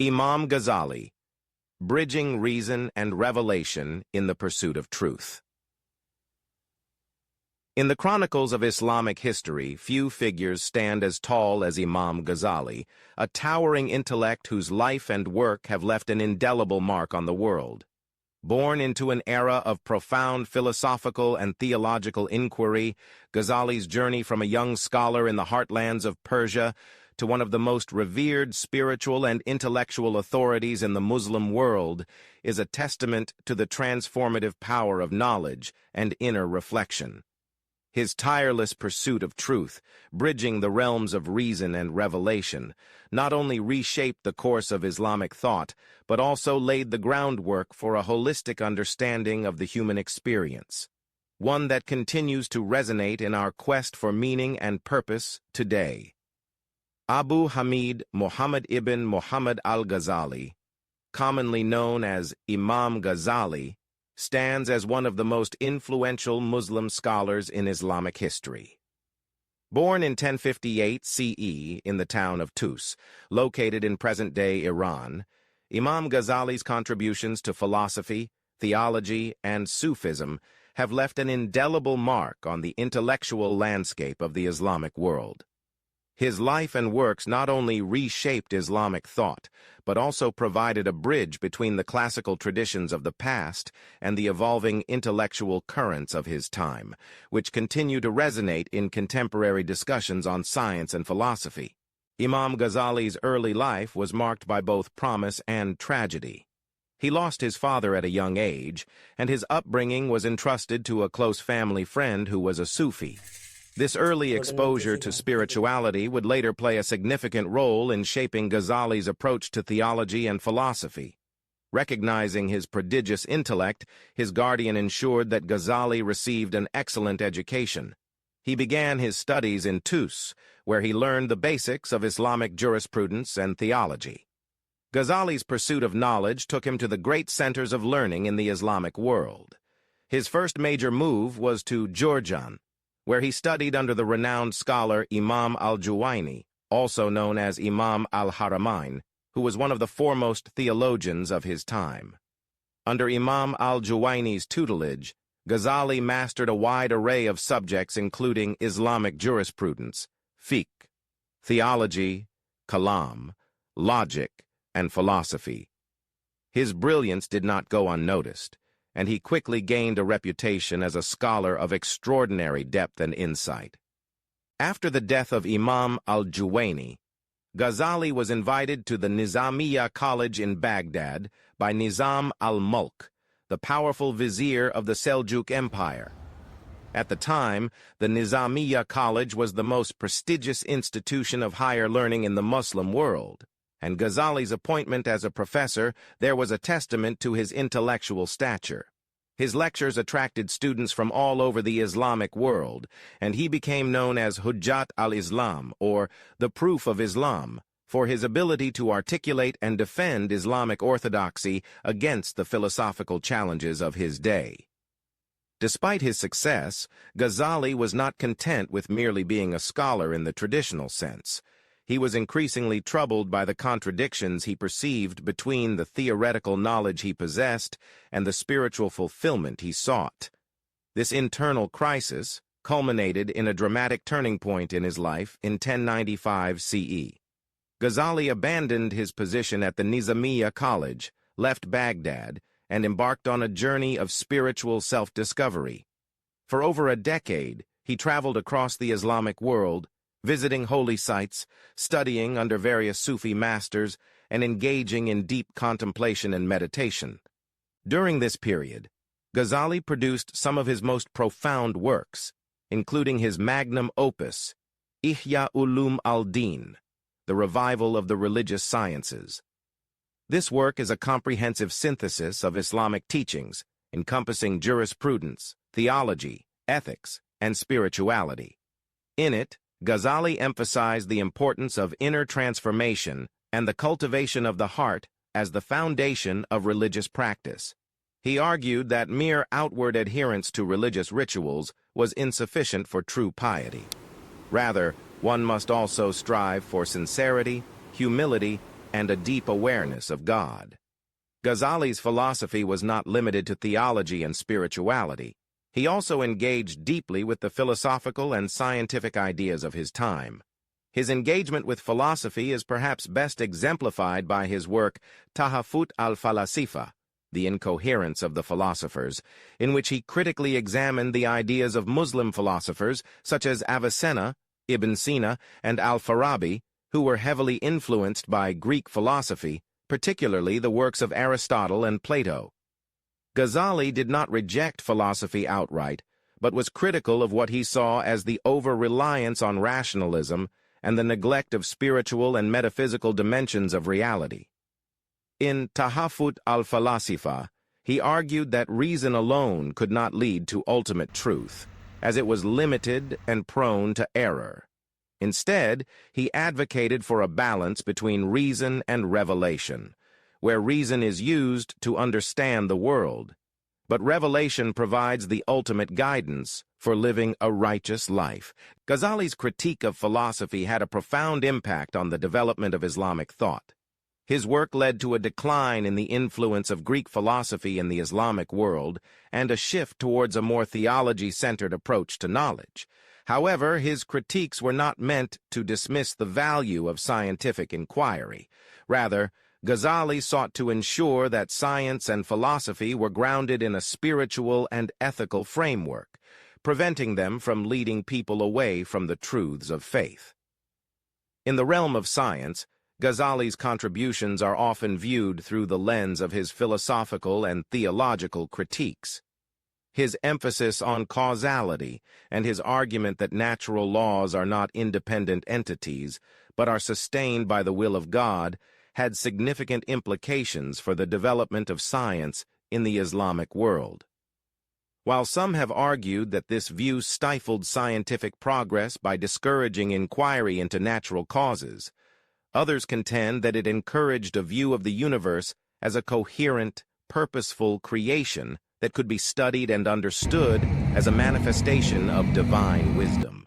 Imam Ghazali, Bridging Reason and Revelation in the Pursuit of Truth. In the chronicles of Islamic history, few figures stand as tall as Imam Ghazali, a towering intellect whose life and work have left an indelible mark on the world. Born into an era of profound philosophical and theological inquiry, Ghazali's journey from a young scholar in the heartlands of Persia to one of the most revered spiritual and intellectual authorities in the Muslim world is a testament to the transformative power of knowledge and inner reflection. His tireless pursuit of truth, bridging the realms of reason and revelation, not only reshaped the course of Islamic thought, but also laid the groundwork for a holistic understanding of the human experience, one that continues to resonate in our quest for meaning and purpose today. Abu Ḥāmid Muḥammad ibn Muḥammad al-Ghazali, commonly known as Imam Ghazali, stands as one of the most influential Muslim scholars in Islamic history. Born in 1058 CE in the town of Tus, located in present-day Iran, Imam Ghazali's contributions to philosophy, theology, and Sufism have left an indelible mark on the intellectual landscape of the Islamic world. His life and works not only reshaped Islamic thought, but also provided a bridge between the classical traditions of the past and the evolving intellectual currents of his time, which continue to resonate in contemporary discussions on science and philosophy. Imam Ghazali's early life was marked by both promise and tragedy. He lost his father at a young age, and his upbringing was entrusted to a close family friend who was a Sufi. This early exposure to spirituality would later play a significant role in shaping Ghazali's approach to theology and philosophy. Recognizing his prodigious intellect, his guardian ensured that Ghazali received an excellent education. He began his studies in Tus, where he learned the basics of Islamic jurisprudence and theology. Ghazali's pursuit of knowledge took him to the great centers of learning in the Islamic world. His first major move was to Jurjan, where he studied under the renowned scholar Imam al-Juwayni, also known as Imam al-Haramain, who was one of the foremost theologians of his time. Under Imam al-Juwayni's tutelage, Ghazali mastered a wide array of subjects including Islamic jurisprudence, fiqh, theology, kalam, logic, and philosophy. His brilliance did not go unnoticed, and he quickly gained a reputation as a scholar of extraordinary depth and insight. After the death of Imam al-Juwayni, Ghazali was invited to the Nizamiya College in Baghdad by Nizam al-Mulk, the powerful vizier of the Seljuk Empire. At the time, the Nizamiya College was the most prestigious institution of higher learning in the Muslim world, and Ghazali's appointment as a professor there was a testament to his intellectual stature. His lectures attracted students from all over the Islamic world, and he became known as Hujjat al-Islam, or the Proof of Islam, for his ability to articulate and defend Islamic orthodoxy against the philosophical challenges of his day. Despite his success, Ghazali was not content with merely being a scholar in the traditional sense. He was increasingly troubled by the contradictions he perceived between the theoretical knowledge he possessed and the spiritual fulfillment he sought. This internal crisis culminated in a dramatic turning point in his life in 1095 CE. Ghazali abandoned his position at the Nizamiya College, left Baghdad, and embarked on a journey of spiritual self-discovery. For over a decade, he traveled across the Islamic world, visiting holy sites, studying under various Sufi masters, and engaging in deep contemplation and meditation. During this period, Ghazali produced some of his most profound works, including his magnum opus, Ihya Ulum al-Din, the revival of the religious sciences. This work is a comprehensive synthesis of Islamic teachings, encompassing jurisprudence, theology, ethics, and spirituality. In it, Ghazali emphasized the importance of inner transformation and the cultivation of the heart as the foundation of religious practice. He argued that mere outward adherence to religious rituals was insufficient for true piety. Rather, one must also strive for sincerity, humility, and a deep awareness of God. Ghazali's philosophy was not limited to theology and spirituality. He also engaged deeply with the philosophical and scientific ideas of his time. His engagement with philosophy is perhaps best exemplified by his work Taḥafut al-Falasifa, The Incoherence of the Philosophers, in which he critically examined the ideas of Muslim philosophers such as Avicenna, Ibn Sina, and Al-Farabi, who were heavily influenced by Greek philosophy, particularly the works of Aristotle and Plato. Ghazali did not reject philosophy outright, but was critical of what he saw as the over-reliance on rationalism and the neglect of spiritual and metaphysical dimensions of reality. In Taḥafut al-Falasifa, he argued that reason alone could not lead to ultimate truth, as it was limited and prone to error. Instead, he advocated for a balance between reason and revelation, where reason is used to understand the world, but revelation provides the ultimate guidance for living a righteous life. Ghazali's critique of philosophy had a profound impact on the development of Islamic thought. His work led to a decline in the influence of Greek philosophy in the Islamic world and a shift towards a more theology-centered approach to knowledge. However, his critiques were not meant to dismiss the value of scientific inquiry. Rather, Ghazali sought to ensure that science and philosophy were grounded in a spiritual and ethical framework, preventing them from leading people away from the truths of faith. In the realm of science, Ghazali's contributions are often viewed through the lens of his philosophical and theological critiques. His emphasis on causality and his argument that natural laws are not independent entities, but are sustained by the will of God, had significant implications for the development of science in the Islamic world. While some have argued that this view stifled scientific progress by discouraging inquiry into natural causes, others contend that it encouraged a view of the universe as a coherent, purposeful creation that could be studied and understood as a manifestation of divine wisdom.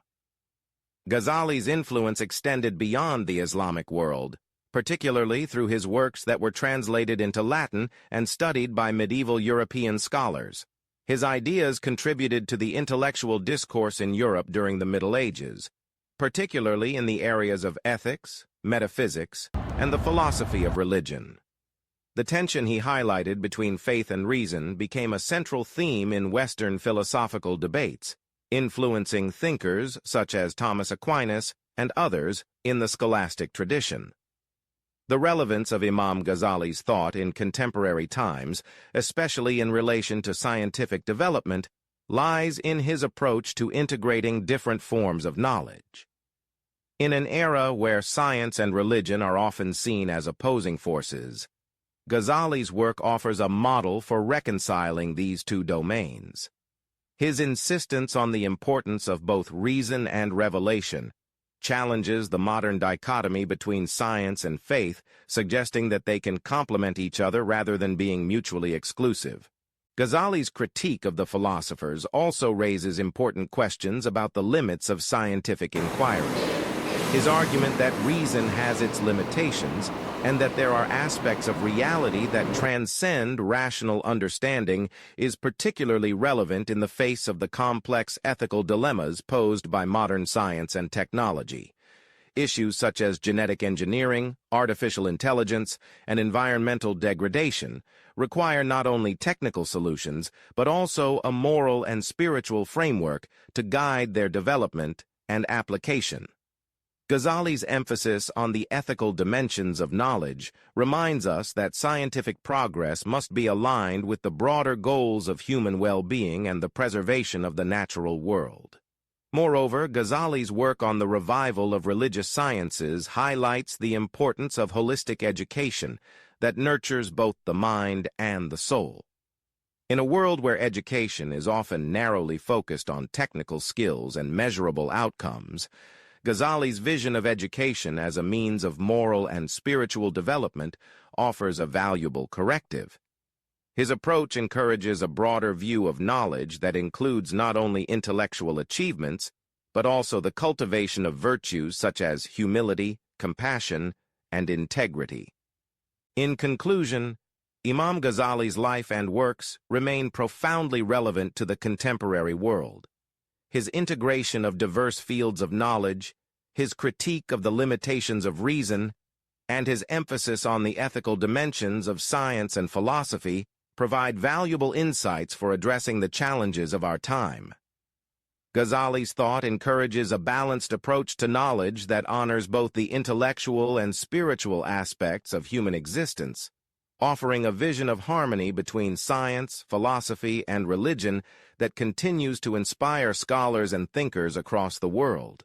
Ghazali's influence extended beyond the Islamic world, particularly through his works that were translated into Latin and studied by medieval European scholars. His ideas contributed to the intellectual discourse in Europe during the Middle Ages, particularly in the areas of ethics, metaphysics, and the philosophy of religion. The tension he highlighted between faith and reason became a central theme in Western philosophical debates, influencing thinkers such as Thomas Aquinas and others in the scholastic tradition. The relevance of Imam Ghazali's thought in contemporary times, especially in relation to scientific development, lies in his approach to integrating different forms of knowledge. In an era where science and religion are often seen as opposing forces, Ghazali's work offers a model for reconciling these two domains. His insistence on the importance of both reason and revelation challenges the modern dichotomy between science and faith, suggesting that they can complement each other rather than being mutually exclusive. Ghazali's critique of the philosophers also raises important questions about the limits of scientific inquiry. His argument that reason has its limitations and that there are aspects of reality that transcend rational understanding is particularly relevant in the face of the complex ethical dilemmas posed by modern science and technology. Issues such as genetic engineering, artificial intelligence, and environmental degradation require not only technical solutions, but also a moral and spiritual framework to guide their development and application. Ghazali's emphasis on the ethical dimensions of knowledge reminds us that scientific progress must be aligned with the broader goals of human well-being and the preservation of the natural world. Moreover, Ghazali's work on the revival of religious sciences highlights the importance of holistic education that nurtures both the mind and the soul. In a world where education is often narrowly focused on technical skills and measurable outcomes, Ghazali's vision of education as a means of moral and spiritual development offers a valuable corrective. His approach encourages a broader view of knowledge that includes not only intellectual achievements, but also the cultivation of virtues such as humility, compassion, and integrity. In conclusion, Imam Ghazali's life and works remain profoundly relevant to the contemporary world. His integration of diverse fields of knowledge, his critique of the limitations of reason, and his emphasis on the ethical dimensions of science and philosophy provide valuable insights for addressing the challenges of our time. Ghazali's thought encourages a balanced approach to knowledge that honors both the intellectual and spiritual aspects of human existence, offering a vision of harmony between science, philosophy, and religion that continues to inspire scholars and thinkers across the world.